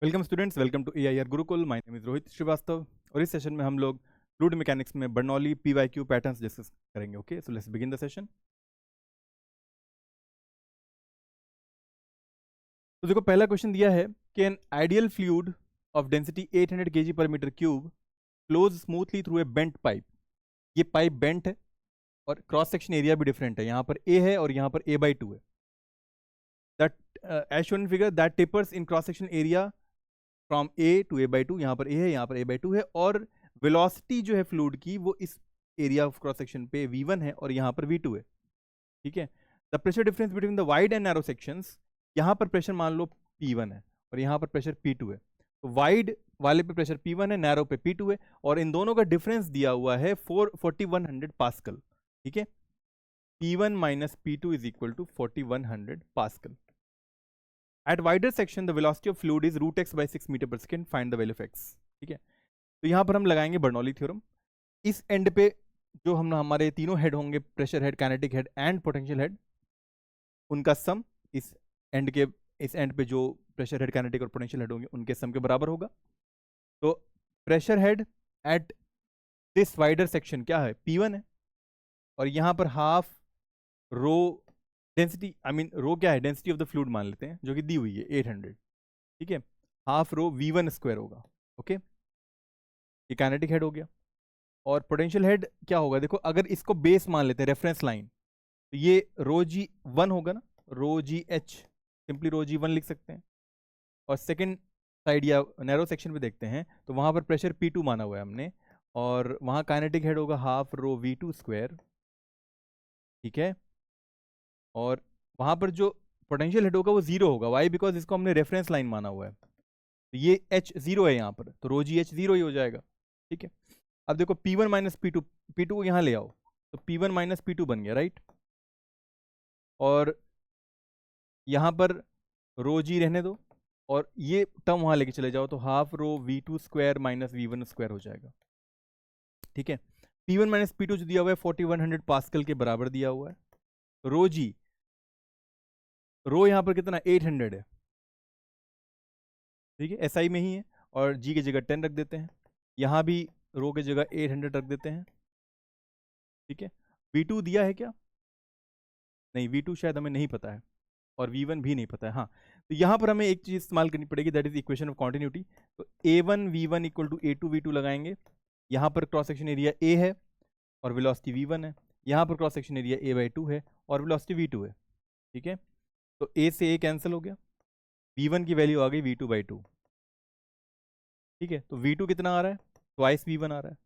Welcome students, welcome to AIR Gurukul. My name is Rohit Shrivastava और इस session में हम लोग फ्लूइड मैकेनिक्स में बर्नौली PYQ पैटर्न्स डिस्कस करेंगे। Okay, so let's begin the session. तो देखो, पहला क्वेश्चन दिया है कि an ideal fluid of density 800 kg पर metre cube flows smoothly through a bent pipe. ये पाइप बेंट है और क्रॉस सेक्शन एरिया भी डिफरेंट है, यहाँ पर A है और यहाँ पर A/2 है। That as shown in figure that tapers in cross section area from A to A/2। यहाँ पर A है, यहाँ पर A/2 है, और वेलोसिटी जो है फ्लूइड की वो इस एरिया ऑफ क्रॉस सेक्शन पे V1 है और यहाँ पर V2 है। ठीक है। The pressure difference between the wide and narrow sections, यहाँ पर प्रेशर मान लो P1 है और यहाँ पर प्रेशर P2 है। तो वाइड वाले पे प्रेशर P1 है, नैरो पे P2 है, और इन दोनों का डिफरेंस दिया हुआ है 4100 पास्कल। ठीक है, P1 minus P2 is equal to 4100 pascal. At wider section, the velocity of fluid is root x by 6 metre पर second. Find the value of x. ठीक है, तो यहाँ पर हम लगाएंगे बर्नौली थ्योरम। इस एंड पे जो हम हमारे तीनों हेड होंगे, pressure head, kinetic head and potential head, उनका सम इस एंड पे जो प्रेशर हेड, काइनेटिक और पोटेंशियल हेड होंगे उनके सम के बराबर होगा। तो pressure head at this wider section क्या है? P1 है, और यहाँ पर हाफ रो डेंसिटी, रो क्या है? डेंसिटी ऑफ द फ्लूइड मान लेते हैं, जो कि दी हुई है 800। ठीक है, हाफ रो V1 स्क्वायर होगा। ओके, ये काइनेटिक हेड हो गया। और पोटेंशियल हेड क्या होगा? देखो, अगर इसको बेस मान लेते हैं, रेफरेंस लाइन, तो ये ρg1 होगा ना, ρgh, सिंपली ρg1 लिख सकते हैं। और सेकेंड साइड या नैरो सेक्शन पे देखते हैं तो वहां पर प्रेशर P2 माना हुआ है हमने, और वहां काइनेटिक हेड होगा हाफ रो V2 स्क्वायर। ठीक है, और वहां पर जो पोटेंशियल हेड होगा वो 0 होगा। वाई? बिकॉज इसको हमने रेफरेंस लाइन माना हुआ है, तो ये H0 है यहाँ पर, तो ρgh 0 ही हो जाएगा। ठीक है, अब देखो P1 माइनस P2, P2 को यहाँ ले आओ तो P1 माइनस P2 बन गया, राइट। और यहाँ पर ρg रहने दो और ये टर्म वहाँ लेके चले जाओ, तो half rho V2 square minus V1 square हो जाएगा। ठीक है, P1 माइनस P2 जो दिया हुआ है 4100 पास्कल के बराबर दिया हुआ है। ρg, रो यहाँ पर कितना? 800 है। ठीक है, SI में ही है, और G की जगह 10 रख देते हैं, यहाँ भी रो की जगह 800 रख देते हैं। ठीक है, V2 दिया है क्या? नहीं, V2 शायद हमें नहीं पता है, और V1 भी नहीं पता है। हाँ, तो यहाँ पर हमें एक चीज इस्तेमाल करनी पड़ेगी, that is equation of continuity. तो A1 V1 equal to A2 V2 लगाएंगे। यहाँ पर क्रॉस सेक्शन एरिया A है और वेलोसिटी V1 है, यहाँ पर क्रॉस सेक्शन एरिया A/2 है और वेलोसिटी V2 है। ठीक है, तो A से A कैंसिल हो गया, V1 की वैल्यू आ गई V2/2। ठीक है, तो V2 कितना आ रहा है? ट्वाइस V1 आ रहा है।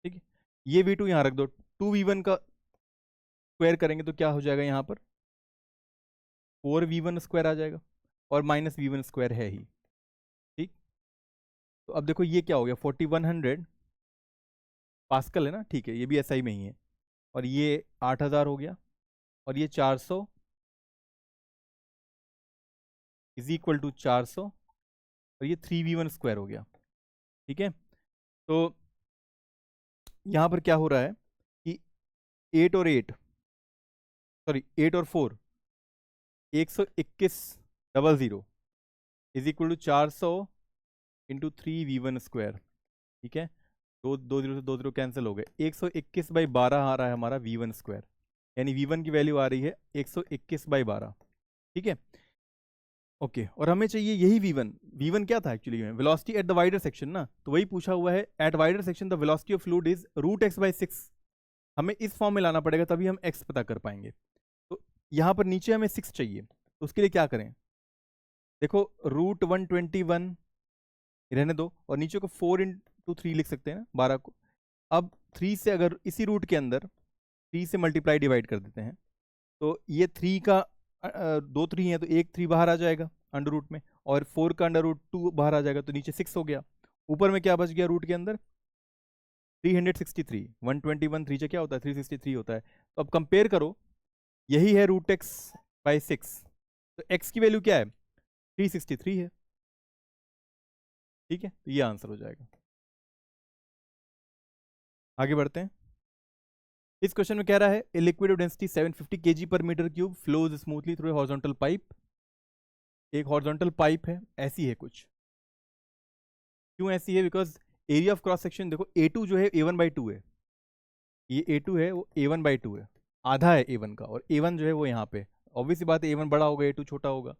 ठीक है, ये V2 यहाँ रख दो, 2V1 का स्क्वायर करेंगे तो क्या हो जाएगा? यहाँ पर 4V1 स्क्वायर आ जाएगा, और माइनस V1 स्क्वायर है ही। ठीक, तो अब देखो ये क्या हो गया? 4100 पास्कल है ना। ठीक है, ये भी SI में ही है, और ये 8000 हो गया, और ये 400 इज इक्वल टू 400, और ये 3V1 स्क्वायर हो गया। ठीक है, तो यहाँ पर क्या हो रहा है कि 8 और 4 121,000 is equal to 400 into 3V1 square. ठीक है, दो जीरो से दो जीरो कैंसिल हो गए, 121/12 आ रहा है हमारा V1 स्क्वायर, यानी V1 की वैल्यू आ रही है 121/12। ठीक है, ओके, और हमें चाहिए यही V1 क्या था एक्चुअली में? Velocity at the wider section ना, तो वही पूछा हुआ है। At wider section the velocity of fluid is √x/6। हमें इस फॉर्म में लाना पड़ेगा, तभी हम x पता कर पाएंगे। तो यहाँ पर नीचे हमें 6 चाहिए, तो उसके लिए क्या करें? देखो, √121 रहने दो, और नीचे को 4 × 3 लिख सकते हैं ना, 12 को। अब 3 से अगर इसी रूट के अंदर 3 से मल्टीप्लाई डिवाइड कर देते हैं, तो ये 3 का 2 3 है, तो एक 3 बाहर आ जाएगा अंडर रूट में, और 4 का √2 बाहर आ जाएगा, तो नीचे 6 हो गया। ऊपर में क्या बच गया रूट के अंदर? 363। 121 3 से क्या होता है? 363 होता है। तो अब कंपेयर करो, यही है √x/6, तो x की वैल्यू क्या है? 363 है। ठीक है, तो ये आंसर हो जाएगा। आगे बढ़ते हैं। इस क्वेश्चन में कह रहा है, a liquid of density 750 kg पर metre cube flows smoothly through a horizontal pipe. एक हॉरिजॉन्टल पाइप है, ऐसी है कुछ, क्यों ऐसी है? Because area of cross section देखो A2 जो है A1/2 है, ये A2 है वो A1/2 है, आधा है A1 का, और A1 जो है वो यहाँ पे, ऑब्वियस सी बात है A1 बड़ा होगा A2 छोटा होगा।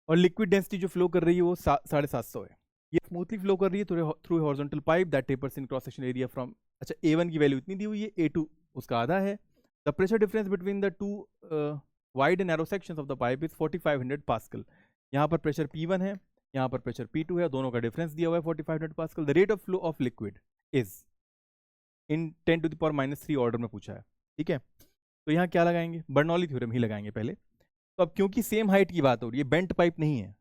और लिक्विड डेंसिटी जो फ्लो कर रही है वो 750 है। ये स्मूथली फ्लो कर रही है through horizontal pipe that tapers in cross section area from, अच्छा A1 की वैल्यू इतनी दी हुई है, A2 उसका आधा है। The pressure difference between the two wide and narrow sections of the pipe is 4500 pascal. यहाँ पर प्रेशर P1 है, यहाँ पर प्रेशर P2 है, दोनों का डिफरेंस दिया हुआ है 4500 pascal. The rate of flow of liquid is in 10⁻³ order में पूछा है, ठीक है। तो यहाँ क्या लगाएंगे? बर्नौली थ्योरम ही लगाएंगे पहले। तो अब क्योंकि सेम हाइट की बात हो रही है, बेंट पाइप नहीं है,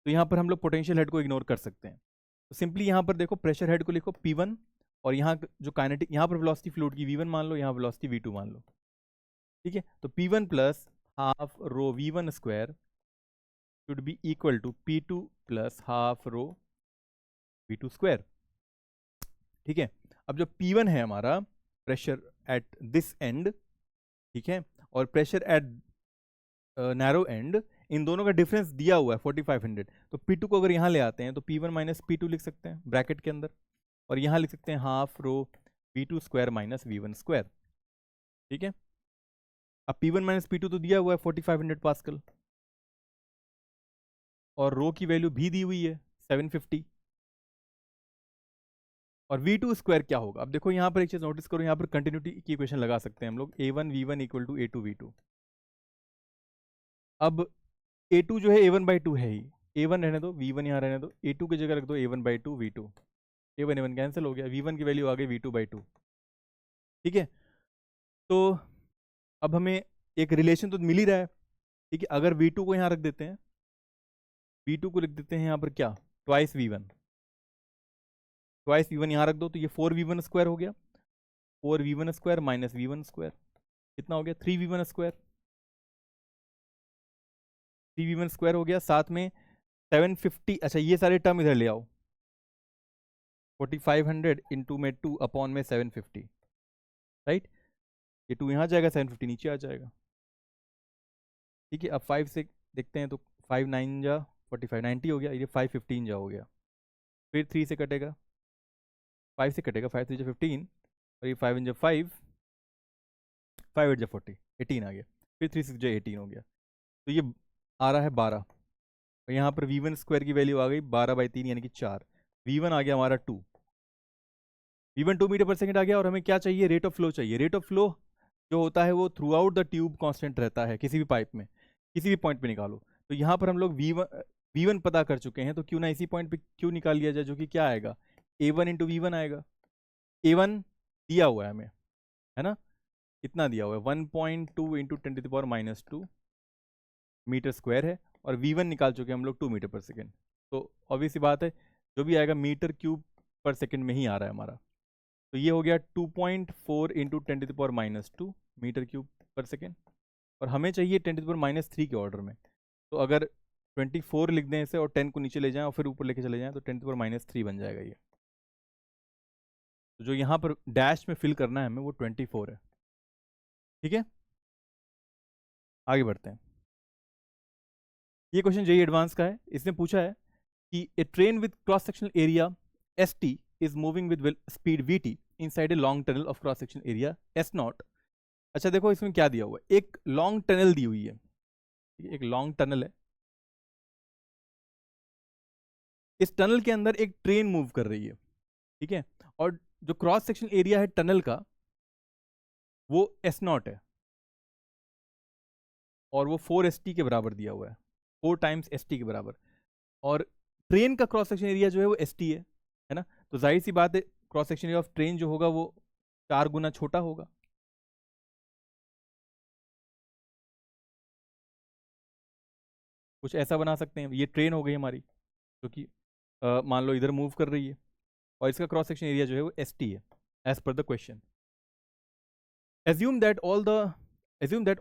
तो यहाँ पर हम लोग पोटेंशियल हेड को इग्नोर कर सकते हैं। तो सिंपली यहाँ पर देखो प्रेशर हेड को लिखो P1, और यहाँ जो काइनेटिक, यहाँ पर वेलोसिटी फ्लूइड की V1 मान लो, यहाँ वेलोसिटी V2 मान लो, ठीक है। तो P1 plus half rho V1 square should be equal to P2 plus half rho V2 square, ठीक है। अब जो P1 है हमारा प्रेशर एट दिस एंड, ठीक है, और प्रेशर एट नैरो एंड, इन दोनों का डिफरेंस दिया हुआ है 4500। तो P2 को अगर यहाँ ले आते हैं तो P1 माइनस P2 लिख सकते हैं ब्रैकेट के अंदर, और यहाँ लिख सकते हैं half rho V2 square minus V1 square, ठीक है। अब P1 माइनस P2 तो दिया हुआ है 4500 पास्कल, और रो की वैल्यू भी दी हुई है 750, और V2 स्क्वायर क्या होगा? अब देखो यहाँ पर एक चीज नोटिस करो, यहाँ पर कंटिन्यूटी की इक्वेशन लगा सकते हैं हम लोग, A1 V1 equal to A2 V2। अब A2 जो है A1/2 है ही, A1 रहने दो, V1 यहाँ रहने दो, A2 की जगह रख दो A1/2 V2, A1 A1 cancel हो गया, V1 की वैल्यू आ गई V2/2, ठीक है। तो अब हमें एक रिलेशन तो मिल ही रहा है, ठीक है। अगर V2 को यहाँ रख देते हैं, V2 को लिख देते हैं यहाँ पर क्या, ट्वाइस V1 यहाँ रख दो, तो ये 4V1 स्क्वायर हो गया, 4V1 square minus V1 square कितना हो गया, 3V1 स्क्वायर, 3V1 स्क्वायर हो गया, साथ में 750, अच्छा ये सारे टर्म इधर ले आओ, 4500 इंटू में 2 अपॉन में 750, राइट। ये 2 यहाँ जाएगा, 750 नीचे आ जाएगा, ठीक है। अब 5 से देखते हैं तो 5 9 जा 45 90 हो गया, ये 515 जा हो गया, फिर 3 से कटेगा, 5 से कटेगा, 5 3 जा 15, और ये 5 जा 5, 5 8 जा 40, 18 आ गया, फिर 3 6 जा 18 हो गया, तो ये आ रहा है 12, और यहाँ पर V1 स्क्वायर की वैल्यू आ गई 12/3 यानी कि 4, V1 आ गया हमारा 2, V1 2 मीटर पर सेकंड आ गया। और हमें क्या चाहिए? रेट ऑफ फ्लो चाहिए। रेट ऑफ फ्लो जो होता है वो through out the tube constant रहता है, किसी भी पाइप में किसी भी पॉइंट पे निकालो। तो यहाँ पर हम लोग V1 पता कर चुके हैं, तो क्यों ना इसी पॉइंट पे क्यों निकाल लिया जाए, जो कि क्या आएगा, A1 इंटू V1 आएगा। A1 दिया हुआ है हमें, है ना, कितना दिया हुआ है 1.2 इंटू 10⁻⁻² मीटर स्क्वायर है, और V1 निकाल चुके हैं हम लोग 2 मीटर पर सेकेंड। तो ऑब्वियस सी बात है जो भी आएगा मीटर क्यूब पर सेकेंड में ही आ रहा है हमारा। तो ये हो गया 2.4 इंटू 10⁻² मीटर क्यूब पर सेकेंड, और हमें चाहिए 10⁻³ के ऑर्डर में। तो अगर 24 लिख दें इसे और 10 को नीचे ले जाएं और फिर ऊपर लेके चले जाएं तो 10⁻³ बन जाएगा ये। तो जो यहाँ पर डैश में फिल करना है हमें वो 24 है, ठीक है। आगे बढ़ते हैं। ये क्वेश्चन जेईई एडवांस का है। इसने पूछा है कि a train with cross sectional area ST is moving with speed VT inside a long tunnel of cross section area S0। अच्छा देखो इसमें क्या दिया हुआ है, एक लॉन्ग टनल दी हुई है, एक लॉन्ग टनल है, इस टनल के अंदर एक ट्रेन मूव कर रही है, ठीक है। और जो क्रॉस सेक्शन एरिया है टनल का वो S0 है, और वो 4ST के बराबर दिया हुआ है, 4 टाइम्स ST के बराबर। और ट्रेन का क्रॉस सेक्शन एरिया जो है वो ST है ना, तो जाहिर सी बात है cross section area of train जो होगा वो 4 गुना छोटा होगा। कुछ ऐसा बना सकते हैं, ये ट्रेन हो गई हमारी जो कि मान लो इधर मूव कर रही है, और इसका क्रॉस सेक्शन एरिया जो है वो ST है as per the question. Assume that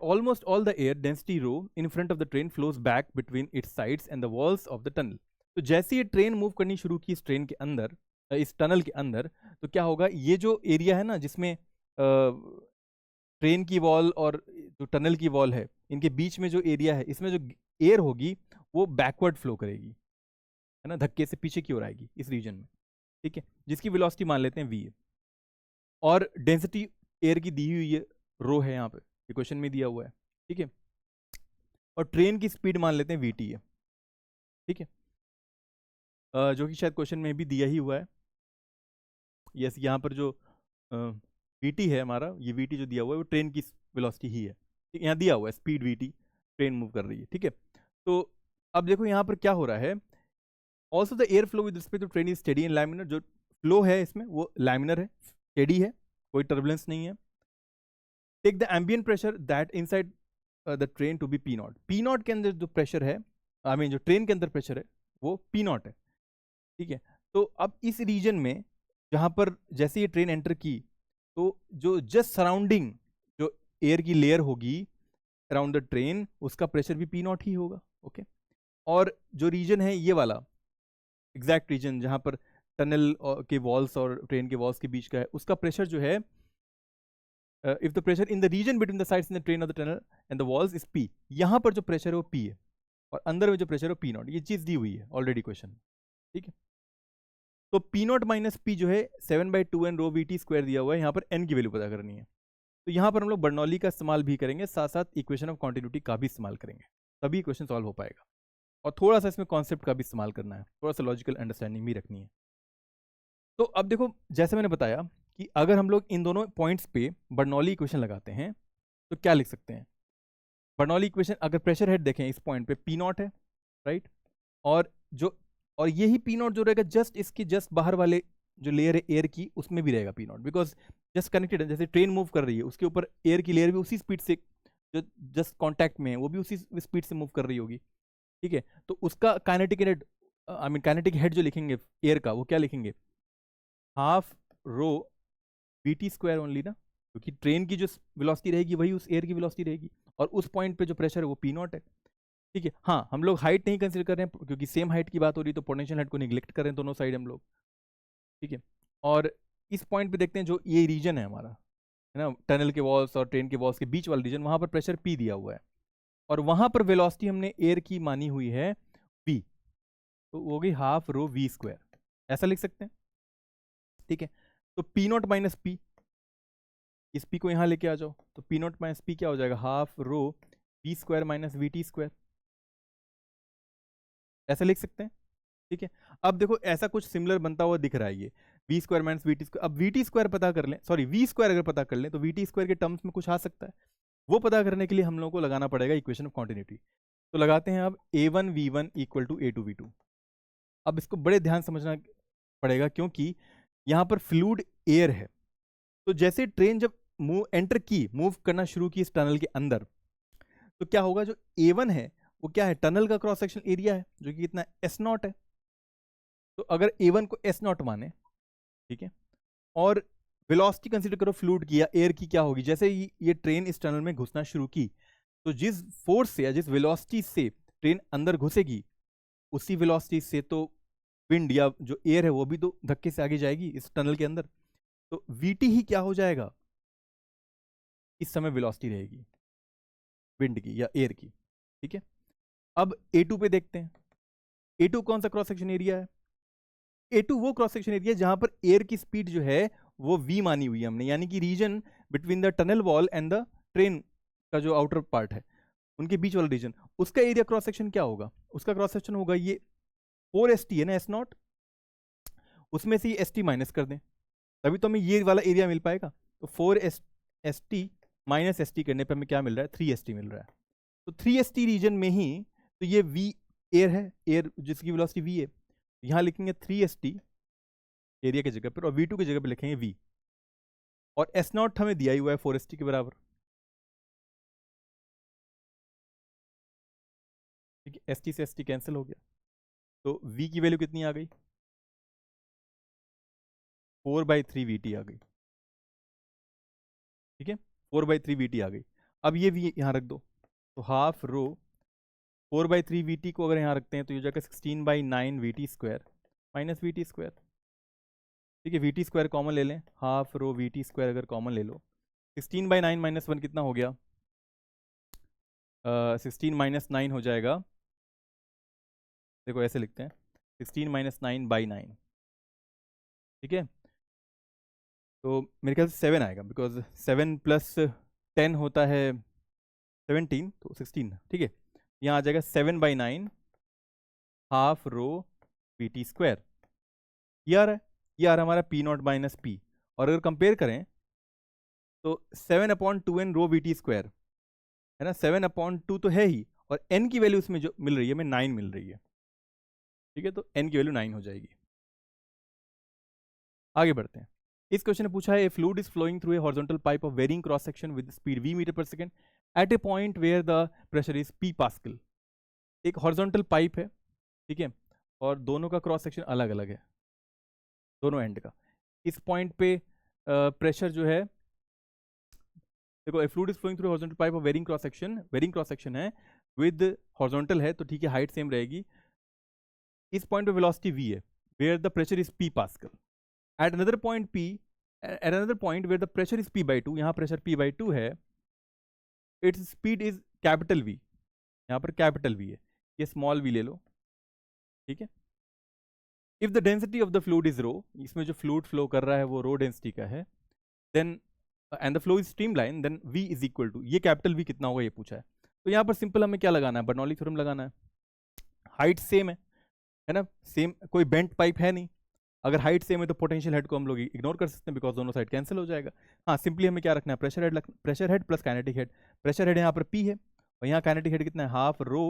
almost all the air density rho in front of the train flows back between its sides and the walls of the tunnel। तो जैसे ये train move करनी शुरू की इस train के अंदर, इस टनल के अंदर, तो क्या होगा, ये जो एरिया है ना जिसमें ट्रेन की वॉल और जो टनल की वॉल है इनके बीच में जो एरिया है, इसमें जो एयर होगी वो बैकवर्ड फ्लो करेगी, है ना, धक्के से पीछे की ओर आएगी इस रीजन में, ठीक है, जिसकी वेलोसिटी मान लेते हैं v है, और डेंसिटी एयर की दी हुई है रो है, यहाँ पे ये क्वेश्चन में दिया हुआ है, ठीक है, और ट्रेन की स्पीड मान लेते हैं vt है, ठीक है, जो कि शायद क्वेश्चन में भी दिया ही हुआ है। यस, यहाँ पर जो vt है हमारा, ये vt जो दिया हुआ है वो ट्रेन की वेलोसिटी ही है, ठीक है, यहाँ दिया हुआ है स्पीड vt, ट्रेन मूव कर रही है, ठीक है। तो अब देखो यहाँ पर क्या हो रहा है, also the air flow with respect to train is steady and laminar, जो फ्लो है इसमें वो लैमिनर है, स्टेडी है, कोई टर्बुलेंस नहीं है। Take the ambient pressure that inside the train to be P naught, P naught के अंदर जो प्रेशर है, आई मीन जो ट्रेन के अंदर प्रेशर है वो पी नॉट है, ठीक है। तो अब इस रीजन में जहां पर जैसे ये ट्रेन एंटर की, तो जो जस्ट सराउंडिंग जो एयर की लेयर होगी अराउंड द ट्रेन, उसका प्रेशर भी पी नॉट ही होगा, ओके। और जो रीजन है ये वाला एग्जैक्ट रीजन जहां पर टनल के वॉल्स और ट्रेन के वॉल्स के बीच का है, उसका प्रेशर जो है, if the pressure in the region between the sides in the train of the tunnel and the walls is P, यहां पर जो प्रेशर है वो पी है, और अंदर में जो प्रेशर है वो पी नॉट, ये चीज दी हुई है ऑलरेडी क्वेश्चन, ठीक है। तो पी नॉट माइनस पी जो है 7/2 N row we T square दिया हुआ है, यहाँ पर एन की वैल्यू पता करनी है, तो यहाँ पर हम लोग बर्नौली का इस्तेमाल भी करेंगे, साथ साथ इक्वेशन ऑफ कॉन्टिन्यूटी का भी इस्तेमाल करेंगे, तभी इक्वेशन सॉल्व हो पाएगा, और थोड़ा सा इसमें कॉन्सेप्ट का भी इस्तेमाल करना है, थोड़ा सा लॉजिकल अंडरस्टैंडिंग भी रखनी है। तो अब देखो, जैसे मैंने बताया कि अगर हम लोग इन दोनों पॉइंट्स पे बर्नौली इक्वेशन लगाते हैं तो क्या लिख सकते हैं। बर्नौली इक्वेशन, अगर प्रेशर हेड देखें इस पॉइंट पे पी नॉट है, राइट, और यही पी नॉट जो रहेगा जस्ट इसके जस्ट बाहर वाले जो लेयर है एयर की, उसमें भी रहेगा P not, because just connected है, जैसे ट्रेन मूव कर रही है उसके ऊपर एयर की लेयर भी उसी स्पीड से, जो जस्ट कॉन्टैक्ट में है वो भी उसी स्पीड से मूव कर रही होगी, ठीक है। तो उसका kinetic head, I mean kinetic head जो लिखेंगे एयर का, वो क्या लिखेंगे, half rho we T square only ना, क्योंकि ट्रेन की जो वेलोसिटी रहेगी वही उस एयर की वेलोसिटी रहेगी, और उस पॉइंट पे जो प्रेशर है वो पी नॉट है, ठीक है। हाँ, हम लोग हाइट नहीं कंसिडर कर रहे हैं क्योंकि सेम हाइट की बात हो रही है, तो पोटेंशियल हाइट को निगलेक्ट कर रहे हैं दोनों साइड हम लोग, ठीक है। और इस पॉइंट पे देखते हैं जो ये रीजन है हमारा, है ना, टनल के वॉल्स और ट्रेन के वॉल्स के बीच वाला रीजन, वहां पर प्रेशर पी दिया हुआ है, और वहां पर वेलोसिटी हमने एयर की मानी हुई है वी, तो वो गई हाफ रो वी स्क्वायर, ऐसा लिख सकते हैं, ठीक है। तो पी नॉट माइनस पी, इस पी को यहां लेके आ जाओ, तो पी नॉट माइनस पी क्या हो जाएगा, half rho V square minus V T square, ऐसा लिख सकते हैं, ठीक है। अब देखो ऐसा कुछ सिमिलर बनता हुआ दिख रहा है, ये V square minus V T square, अब वी टी स्क्वायर पता कर लें, सॉरी वी स्क्वायर अगर पता कर लें तो वी टी स्क्वायर के टर्म्स में कुछ आ सकता है, वो पता करने के लिए हम लोगों को लगाना पड़ेगा इक्वेशन ऑफ कॉन्टिन्यूटी। तो लगाते हैं अब a1v1 इक्वल टू a2v2। अब इसको बड़े ध्यान समझना पड़ेगा क्योंकि यहाँ पर फ्लूइड एयर है, तो जैसे ट्रेन जब एंटर की, मूव करना शुरू की इस टनल के अंदर, तो क्या होगा, जो a1 है वो क्या है, टनल का क्रॉस सेक्शन एरिया है जो कि कितना s नॉट है, तो अगर a1 को s नॉट माने, ठीक है, और वेलोसिटी कंसीडर करो फ्लूइड की या एयर की, क्या होगी, जैसे ही ये ट्रेन इस टनल में घुसना शुरू की, तो जिस फोर्स से या जिस वेलोसिटी से ट्रेन अंदर घुसेगी, उसी वेलोसिटी से तो विंड या जो एयर है वो भी तो धक्के से आगे जाएगी इस टनल के अंदर, तो वीटी ही क्या हो जाएगा, इस समय वेलोसिटी रहेगी विंड की या एयर की, ठीक है। अब A2 पे देखते हैं, A2 कौन सा क्रॉस सेक्शन एरिया है, A2 वो क्रॉस सेक्शन एरिया जहां पर एयर की स्पीड जो है वो v मानी हुई है हमने, यानी कि region between the tunnel wall and the train का जो आउटर पार्ट है, उनके बीच वाला रीजन, उसका एरिया क्रॉस सेक्शन क्या होगा, उसका क्रॉस सेक्शन होगा ये 4st है ना, s नॉट, उसमें से ये st माइनस कर दें, तभी तो हमें ये वाला एरिया मिल पाएगा, तो 4st माइनस st करने पर हमें क्या मिल रहा है, 3st मिल रहा है, तो 3st रीजन में ही तो ये v एयर है, एयर जिसकी वेलोसिटी v है, यहां लिखेंगे 3st एरिया की जगह पर, और v2 की जगह पर लिखेंगे v, और s नॉट हमें दिया ही हुआ है 4st के बराबर, ठीक है, st से st कैंसिल हो गया, तो v की वैल्यू कितनी आ गई, 4/3 vt आ गई, ठीक है, 4/3 vt आ गई। अब ये v यहाँ रख दो, तो हाफ रो 4/3 vt को अगर यहाँ रखते हैं तो ये जाकर 16/9 vt square minus vt square, ठीक है, vt स्क्वायर कॉमन ले लें, हाफ रो vt स्क्वायर अगर कॉमन ले लो, 16/9 माइनस 1 कितना हो गया, 16 - 9 हो जाएगा, देखो ऐसे लिखते हैं, 16 माइनस 9 बाई 9, ठीक है। तो मेरे ख्याल से 7 आएगा, बिकॉज 7 प्लस 10 होता है 17, तो 16, ठीक है। यहाँ आ जाएगा 7 by 9 half rho we T square, ये आ रहा है, ये आ रहा है हमारा पी नॉट माइनस पी। और अगर कंपेयर करें तो 7/2 रो वी टी स्क्वायर है ना, 7/2 तो है ही, और n की वैल्यू उसमें जो मिल रही है हमें 9 मिल रही है, ठीक है। तो n की वैल्यू 9 हो जाएगी। आगे बढ़ते हैं। इस क्वेश्चन ने पूछा है, a fluid is flowing through a horizontal pipe of varying cross section with speed v metre per second at a point where the pressure is p pascal. एक हॉरिजॉन्टल पाइप है, ठीक है, और दोनों का क्रॉस सेक्शन अलग अलग है, दोनों एंड का। इस पॉइंट पे प्रेशर जो है, देखो, a fluid is flowing through horizontal pipe of varying cross section है, विद हॉरिजॉन्टल है तो ठीक है, हाइट सेम रहेगी। इस पॉइंट पे वेलोसिटी v है, where the pressure is p pascal. At another point where the pressure is p by 2, यहाँ प्रेशर p बाई 2 है, its speed is capital v, यहाँ पर कैपिटल v है, ये स्मॉल v ले लो, ठीक है। If the density of the fluid is rho, इसमें जो फ्लूइड फ्लो कर रहा है वो रो डेंसिटी का है, then and the flow is streamline, then v is equal to, ये कैपिटल v कितना होगा ये पूछा है। तो यहाँ पर सिंपल हमें क्या लगाना है, बर्नौली थ्योरम लगाना है। हाइट सेम है ना, सेम, कोई बेंट पाइप है नहीं। अगर हाइट सेम है तो पोटेंशियल हेड को हम लोग इग्नोर कर सकते हैं, बिकॉज दोनों साइड कैंसिल हो जाएगा। हाँ, सिंपली हमें क्या रखना है, pressure head plus kinetic head. Pressure head यहाँ पर p है, और यहाँ काइनेटिक हेड कितना है, हाफ रो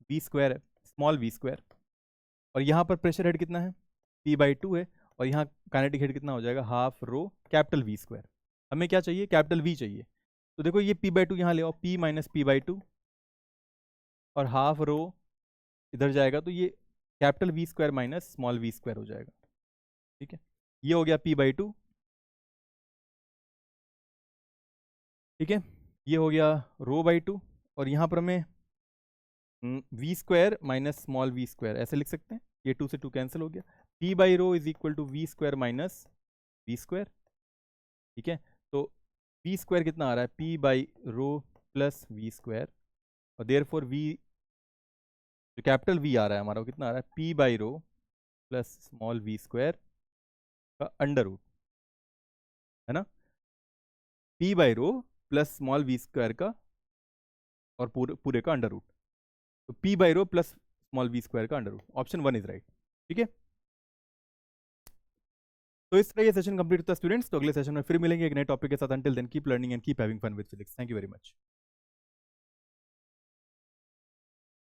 v स्क्वायर है, स्मॉल v स्क्वायर। और यहाँ पर प्रेशर हेड कितना है, p बाई 2 है, और यहाँ काइनेटिक हेड कितना हो जाएगा, हाफ रो कैपिटल v स्क्वायर। हमें क्या चाहिए, कैपिटल v चाहिए। तो देखो ये p बाई 2 यहाँ ले आओ, p माइनस p बाई 2, और हाफ रो इधर जाएगा, तो ये capital v square minus small v square हो जाएगा, ठीक है। ये हो गया p बाई 2, ठीक है। ये हो गया रो बाई 2, और यहाँ पर हमें v square minus small v square ऐसे लिख सकते हैं, ये 2 से 2 कैंसिल हो गया। p by rho is equal to v square minus v square, ठीक है। तो v स्क्वायर कितना आ रहा है, p by rho plus v square, और देयरफॉर v जो कैपिटल v आ रहा है हमारा वो कितना आ रहा है, p by rho plus small v square का अंडर रूट, है ना, p by rho plus small v square का और पूरे का अंडर रूट। तो p by rho plus small v square का under root, option 1 is right, ठीक है। तो इस तरह ये सेशन कंप्लीट होता है स्टूडेंट्स। तो अगले सेशन में फिर मिलेंगे एक नए टॉपिक के साथ। Until then keep learning and keep having fun with physics. Thank you very much.